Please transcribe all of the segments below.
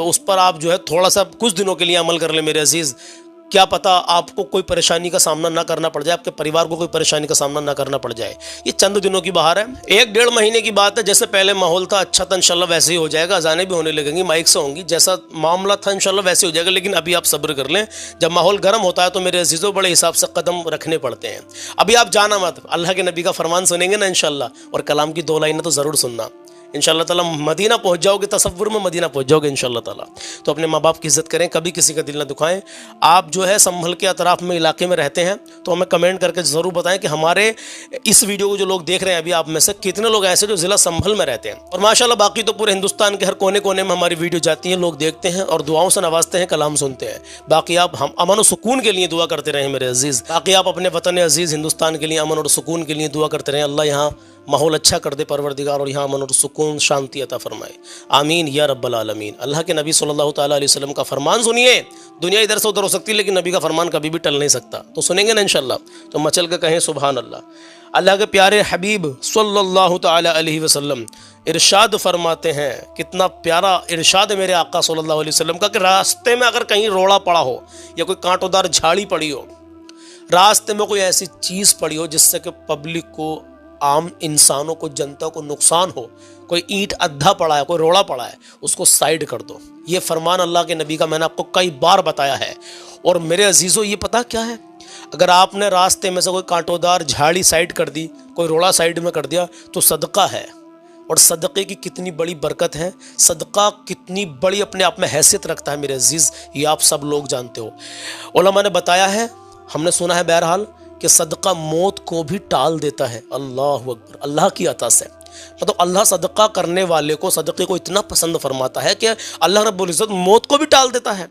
تو اس پر آپ جو ہے تھوڑا سا کچھ دنوں کے لیے عمل کر لیں میرے عزیز. کیا پتا آپ کو کوئی پریشانی کا سامنا نہ کرنا پڑ جائے, آپ کے پریوار کو کوئی پریشانی کا سامنا نہ کرنا پڑ جائے. یہ چند دنوں کی بہار ہے, 1-1.5 مہینے کی بات ہے. جیسے پہلے ماحول تھا اچھا تھا, انشاءاللہ ویسے ہی ہو جائے گا. اذانیں بھی ہونے لگیں گی, مائک سے ہوں گی. جیسا معاملہ تھا انشاءاللہ ویسے ہو جائے گا. لیکن ابھی آپ صبر کر لیں. جب ماحول گرم ہوتا ہے تو میرے عزیزوں بڑے حساب سے قدم رکھنے پڑتے ہیں. ابھی آپ جانا مت, اللہ کے نبی کا فرمان سنیں گے نا انشاءاللہ, اور کلام کی 2 لائنیں تو ضرور سننا. انشاءاللہ تعالیٰ مدینہ پہنچ جاؤ گے, تصور میں مدینہ پہنچ جاؤ گے انشاءاللہ تعالیٰ. تو اپنے ماں باپ کی عزت کریں, کبھی کسی کا دل نہ دکھائیں. آپ جو ہے سنبھل کے اطراف میں علاقے میں رہتے ہیں تو ہمیں کمنٹ کر کے ضرور بتائیں کہ ہمارے اس ویڈیو کو جو لوگ دیکھ رہے ہیں ابھی آپ میں سے کتنے لوگ ایسے جو ضلع سنبھل میں رہتے ہیں. اور ماشاءاللہ باقی تو پورے ہندوستان کے ہر کونے کونے میں ہماری ویڈیو جاتی ہیں, لوگ دیکھتے ہیں اور دعاؤں سے نوازتے ہیں, کلام سنتے ہیں. باقی آپ ہم امن و سکون کے لیے دعا کرتے رہیں میرے عزیز. باقی آپ اپنے وطن عزیز ہندوستان کے لیے امن اور سکون کے لیے دعا کرتے رہیں. اللہ یہاں ماحول اچھا کر دے پروردگار, اور یہاں امن اور سکون شانتی عطا فرمائے. آمین یا رب العالمین. اللہ کے نبی صلی اللہ تعالیٰ علیہ وسلم کا فرمان سنیے. دنیا ادھر سے ادھر ہو سکتی ہے لیکن نبی کا فرمان کبھی بھی ٹل نہیں سکتا. تو سنیں گے نا انشاءاللہ, تو مچل کے کہیں سبحان اللہ. اللہ کے پیارے حبیب صلی اللہ تعالیٰ علیہ وسلم ارشاد فرماتے ہیں, کتنا پیارا ارشاد میرے آقا صلی اللہ علیہ وسلم کا, کہ راستے میں اگر کہیں روڑا پڑا ہو یا کوئی کانٹوں دار جھاڑی پڑی ہو, راستے میں کوئی ایسی چیز پڑی ہو جس سے کہ پبلک کو, عام انسانوں کو, جنتا کو نقصان ہو, کوئی اینٹ ادھا پڑا ہے, کوئی روڑا پڑا ہے, اس کو سائڈ کر دو. یہ فرمان اللہ کے نبی کا میں نے آپ کو کئی بار بتایا ہے. اور میرے عزیزوں یہ پتہ کیا ہے, اگر آپ نے راستے میں سے کوئی کانٹوں دار جھاڑی سائڈ کر دی, کوئی روڑا سائڈ میں کر دیا, تو صدقہ ہے. اور صدقے کی کتنی بڑی برکت ہے, صدقہ کتنی بڑی اپنے آپ میں حیثیت رکھتا ہے میرے عزیز, یہ آپ سب لوگ جانتے ہو. علماء نے بتایا ہے, ہم نے سنا ہے بہرحال, کہ صدقہ موت کو بھی ٹال دیتا ہے. اللہ اکبر, اللہ کی عطا سے. مطلب اللہ صدقہ کرنے والے کو, صدقے کو اتنا پسند فرماتا ہے کہ اللہ رب العزت موت کو بھی ٹال دیتا ہے.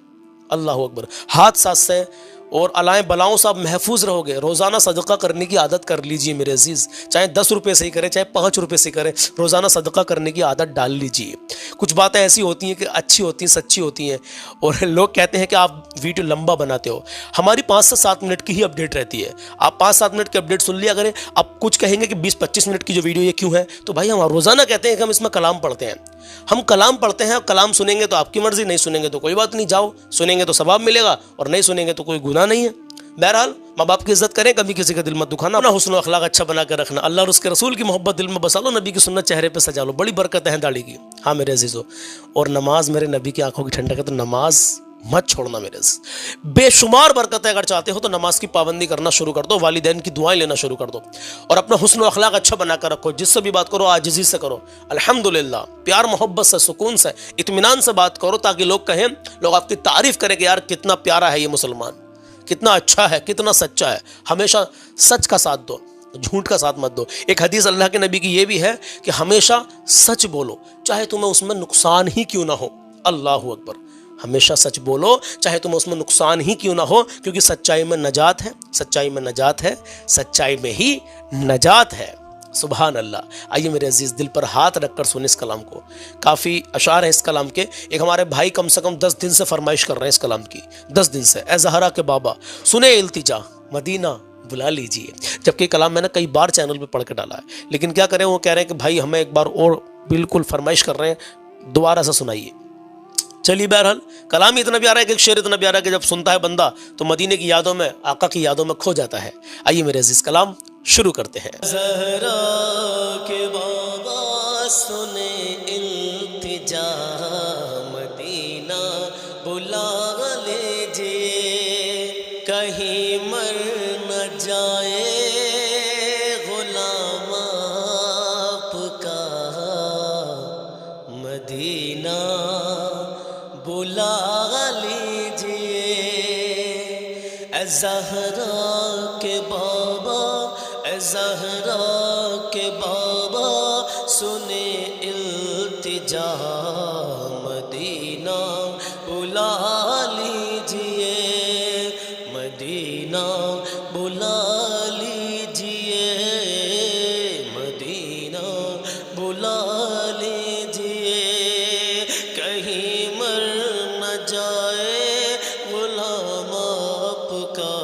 اللہ اکبر. حادثات سے اور علائیں بلاؤں سے آپ محفوظ رہو گے. روزانہ صدقہ کرنے کی عادت کر لیجئے میرے عزیز, چاہے 10 روپے سے ہی کریں, چاہے 5 روپے سے کریں, روزانہ صدقہ کرنے کی عادت ڈال لیجئے. کچھ باتیں ایسی ہوتی ہیں کہ اچھی ہوتی ہیں, سچی ہوتی ہیں, اور لوگ کہتے ہیں کہ آپ ویڈیو لمبا بناتے ہو. ہماری 5 سے 7 منٹ کی ہی اپڈیٹ رہتی ہے. آپ 5-7 منٹ کی اپڈیٹ سن لیا کریں. آپ کچھ کہیں گے کہ 20-25 منٹ کی جو ویڈیو یہ کیوں ہے, تو بھائی ہم روزانہ کہتے ہیں کہ ہم اس میں کلام پڑھتے ہیں. ہم کلام پڑھتے ہیں, کلام سنیں گے تو آپ کی مرضی, نہیں سنیں گے تو کوئی بات نہیں, جاؤ. سنیں گے تو ثواب ملے گا, اور نہیں سنیں گے تو کوئی گناہ نہیں ہے. بہرحال ماں باپ کی عزت کریں, کبھی کسی کا دل مت دکھانا, اپنا حسن و اخلاق اچھا بنا کر رکھنا, اللہ اور اس کے رسول کی محبت دل میں بسا لو, نبی کی سنت چہرے پہ سجا لو, بڑی برکت ہے داڑھی کی. ہاں میرے عزیزو, اور نماز میرے نبی کی آنکھوں کی ٹھنڈک ہے, تو نماز مت چھوڑنا میرے عزیز. بے شمار برکت ہے, اگر چاہتے ہو تو نماز کی پابندی کرنا شروع کر دو, والدین کی دعائیں لینا شروع کر دو, اور اپنا حسن و اخلاق اچھا بنا کر رکھو. جس سے بھی بات کرو عاجزی سے کرو, الحمدللہ, پیار محبت سے, سکون سے, اطمینان سے بات کرو, تاکہ لوگ کہیں, لوگ آپ کی تعریف کریں کہ یار کتنا پیارا ہے یہ مسلمان, کتنا اچھا ہے, کتنا سچا ہے. ہمیشہ سچ کا ساتھ دو, جھوٹ کا ساتھ مت دو. ایک حدیث اللہ کے نبی کی یہ بھی ہے کہ ہمیشہ سچ بولو, چاہے تمہیں اس میں نقصان ہی کیوں نہ ہو. اللہ اکبر. ہمیشہ سچ بولو, چاہے تمہیں اس میں نقصان ہی کیوں نہ ہو, کیونکہ سچائی میں نجات ہے, سچائی میں نجات ہے, سچائی میں ہی نجات ہے. سبحان اللہ. آئیے میرے عزیز, دل پر ہاتھ رکھ کر سنیں اس کلام کو. کافی اشعار ہیں اس کلام کے. ایک ہمارے بھائی کم سے کم 10 دن سے فرمائش کر رہے ہیں اس کلام کی, 10 دن سے. اے زہرا کے بابا سنیں التجا, مدینہ بلا لیجئے. جبکہ کلام میں نے کئی بار چینل پہ پڑھ کے ڈالا ہے, لیکن کیا کریں, وہ کہہ رہے ہیں کہ بھائی ہمیں ایک بار اور بالکل فرمائش کر رہے ہیں, دوبارہ سے سنائیے. چلیے بہرحال کلام اتنا پیارا ہے کہ ایک شعر اتنا پیارا ہے کہ جب سنتا ہے بندہ تو مدینے کی یادوں میں, آقا کی یادوں میں کھو جاتا ہے. آئیے میرے عزیز کلام شروع کرتے ہیں. زہرا کے بابا سنے التجا, مدینہ بلا لیجئے, کہیں مر نہ جائے غلام آپ کا, مدینہ بلا لیجئے. اے زہرا کے بابا, اے زہرا کے بابا سنے التجا, مدینہ بلا لیجئے, مدینہ بلا لیجئے, مدینہ بلا لیجئے, کہیں مر نہ جائے غلام آپ کا,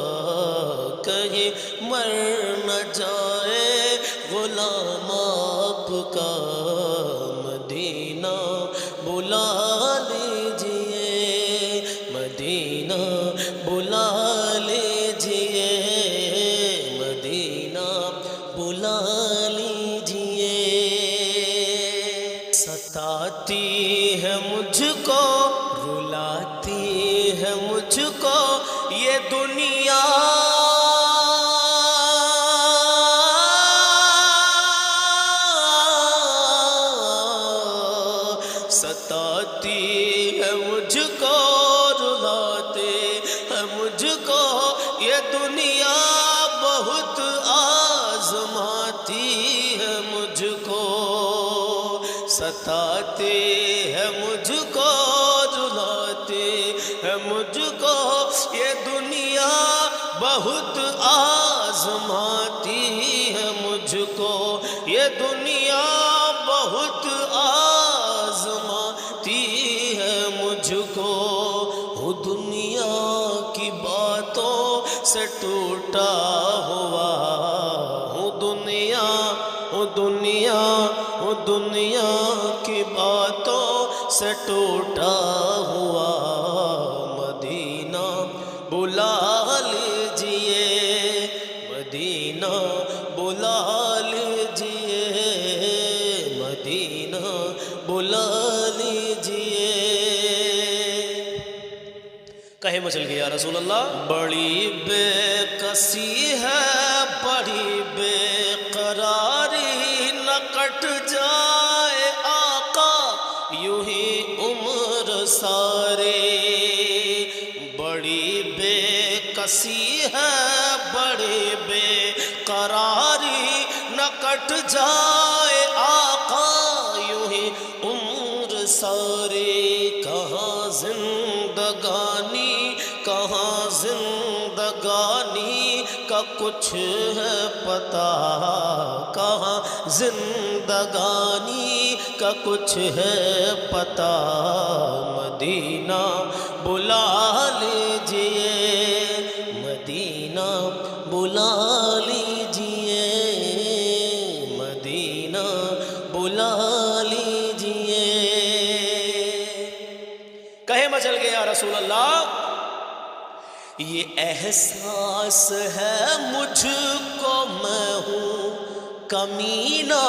کہیں مر نہ جائے غلام آپ کا, مدینہ بلا لیجئے. مجھ کو یہ دنیا ستاتی ہے مجھ کو، رلاتے ہے مجھ کو یہ دنیا بہت آزماتی ہے مجھ کو، ستاتے ہے مجھ کو، رلاتے ہے مجھ کو یہ دنیا بہت آزماتی ہے مجھ کو، یہ دنیا بہت آزماتی ہے مجھ کو، وہ دنیا کی باتوں سے ٹوٹا ہوا ہوں، دنیا کی باتوں سے ٹوٹا ہوا، مدینہ بلا لیجئے، مدینہ بلا لیجئے، مدینہ بلا لیجئے۔ کہے مچل گیا یا رسول اللہ، بڑی بے کسی ہے، بڑی بے قراری، نہ کٹ جائے آقا یوں ہی عمر سارے، بڑی بے کسی ہے، بڑی بے قراری، نہ کٹ جائے آقا یوں ہی عمر سارے، کہاں زندگانی کہاں زندگانی کا کچھ ہے پتہ، کہاں زندگانی کا کچھ ہے پتہ، مدینہ بلا لیجئے، مدینہ بلا لیجئے، مدینہ بلا لیجئے۔ کہے مچل گیا یا رسول اللہ، یہ احساس ہے مجھ کو میں ہوں کمینہ،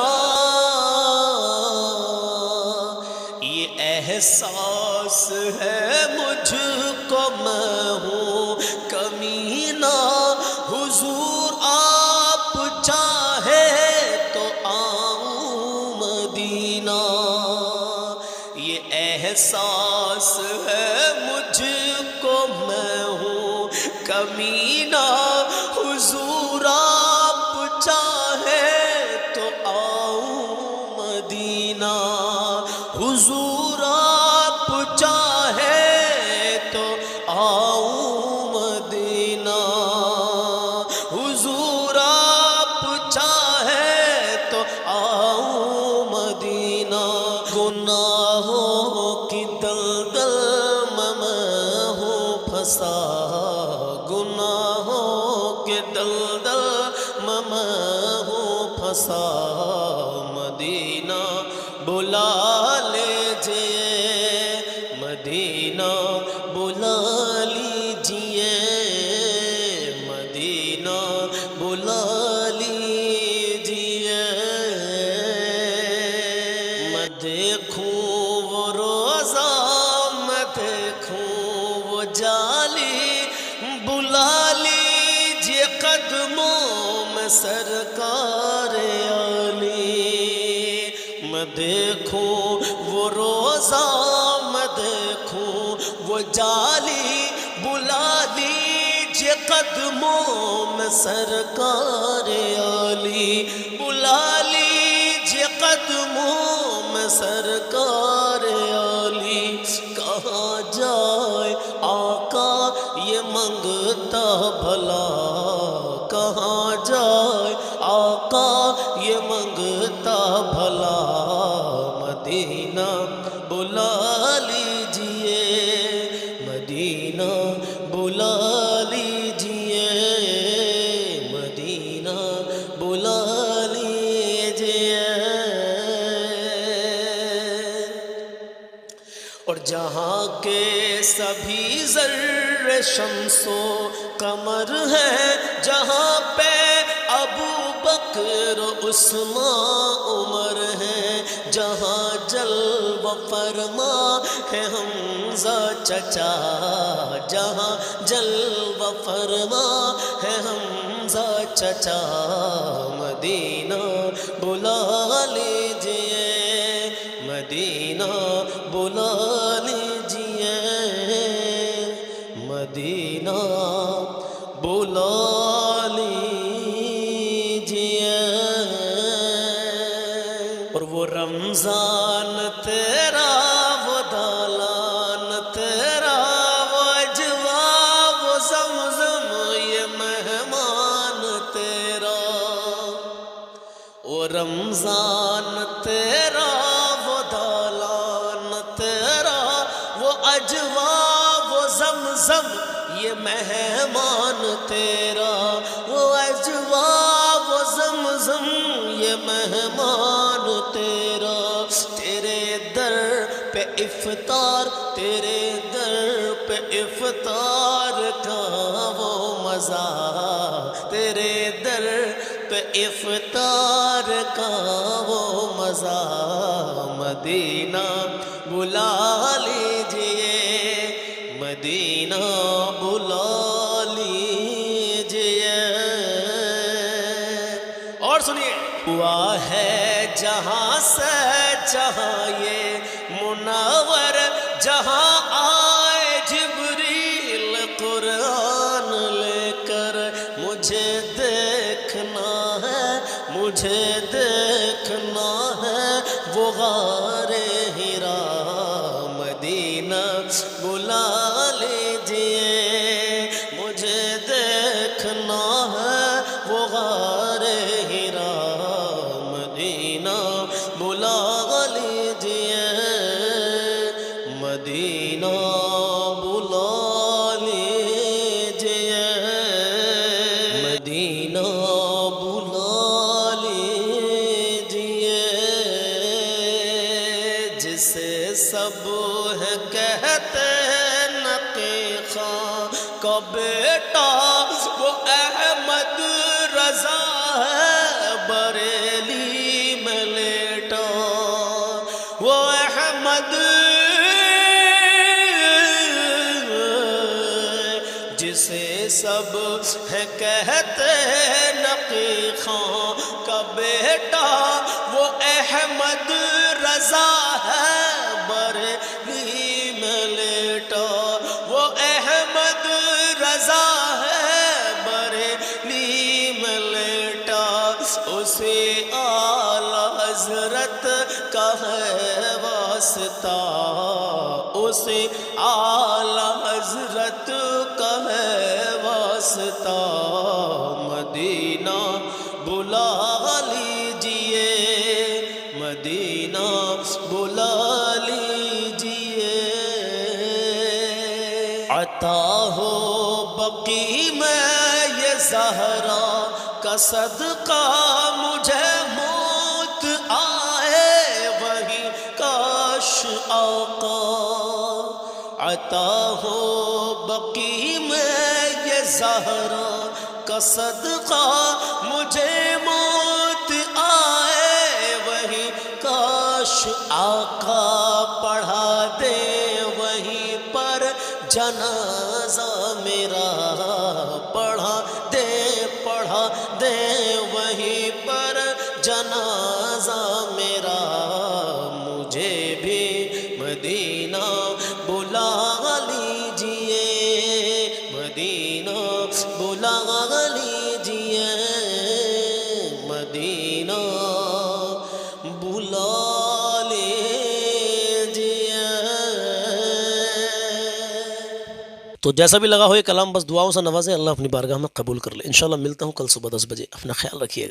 یہ احساس ہے مجھ کو میں ہوں کمینہ، حضور آپ چاہے تو آؤں مدینہ، یہ احساس ہے مجھ کو میں ہوں کمینہ، حضور آپ چاہے تو آؤں مدینہ، حضور آپ چاہے تو آؤں مدینہ، حضور آپ چاہے تو آؤں مدینہ، گناہوں کی دلدل میں ہوں پھنسا، گناہوں کے دلدل میں ہوں پھنسا، مدینہ بلا لیجئے، مدینہ بلا لیجئے، مدینہ بلا لیجئے، میں دیکھوں وہ روزہ، میں دیکھوں وہ جالی، بلا لیجئے قدموں میں سرکار عالی، میں دیکھوں وہ روزہ، میں دیکھوں وہ جالی، بلا لیجئے قدموں میں سرکار عالی، بلا لیجئے قدموں میں سرکار عالی، کہاں جائے آقا یہ منگتا بھلا، کہاں جائے آقا یہ منگتا بھلا، مدینہ بلا لیجئے، مدینہ بلا لیجئے، مدینہ بلا لیجئے۔ اور جہاں کے سبھی ذرے شمس و قمر ہیں، جہاں پہ ابو بکر عثمان عمر ہیں، جہاں جلوہ فرما ہے حمزہ چچا، جہاں جلوہ فرما ہے حمزہ چچا، مدینہ بلا لیجئے، مدینہ بلا لیجئے، مدینہ بلا لیجئے۔ اور وہ رمضان تیرا، وہ دالان تیرا، وہ اجوا وہ زمزم یہ مہمان تیرا، وہ رمضان تیرا، وہ دالان تیرا، وہ اجوا وہ زمزم یہ مہمان تیرا، وہ اجوا وہ زمزم یہ مہمان تیرا، تیرے در پہ افطار، تیرے در پہ افطار کا وہ مزہ، تیرے در پہ افطار کا وہ مزہ، مدینہ بلا لیجئے، مدینہ بلا لیجئے۔ اور سنیے، ہوا ہے جہاں سے جہاں یہ منور، جہاں آئے جبریل قرآن لے کر، مجھے دیکھنا ہے، مجھے دیکھنا ہے وہ غار ہرا، مدینہ بلا لیجئے، مجھے دیکھنا ہے وہ غار ہرا، مدینہ بلا لیجئے، مدینہ بلا لیجئے، مدینہ بلا لیجئے، جسے سب ہے کہتے نقی خاں کا بیٹا، وہ احمد رضا ہے بریلی میں لیٹا، وہ احمد جسے سب ہے کہتے نقی خاں کا بیٹا، وہ احمد رضا ہے بریلی میں لیٹا، وہ احمد رضا ہے بریلی میں لیٹا، اسے اعلیٰ حضرت کا ہے واسطہ، اسے اعلیٰ حضرت کا ہے واسطہ، مدینہ بلا لیجئے، مدینہ بلا لیجئے، عطا ہو بقی میں یہ زہرا کا صدقہ، مجھے موت آئے وہی کاش آقا، عطا ہو بقی میں یہ زہرا کا صدقہ، مجھے موت آئے وہی کاش آقا، پڑھا دے وہیں پر جنازہ میرا، پڑھا دے وہیں پر جنازہ میرا، مجھے بھی مدینہ بلا لیجئے، مدینہ بلا لیجئے، مدینہ بلا لیجئے۔ تو جیسا بھی لگا ہو یہ کلام بس دعاؤں سے نوازیں، اللہ اپنی بارگاہ میں قبول کر لے۔ انشاءاللہ ملتا ہوں کل صبح 10 بجے، اپنا خیال رکھیے گا۔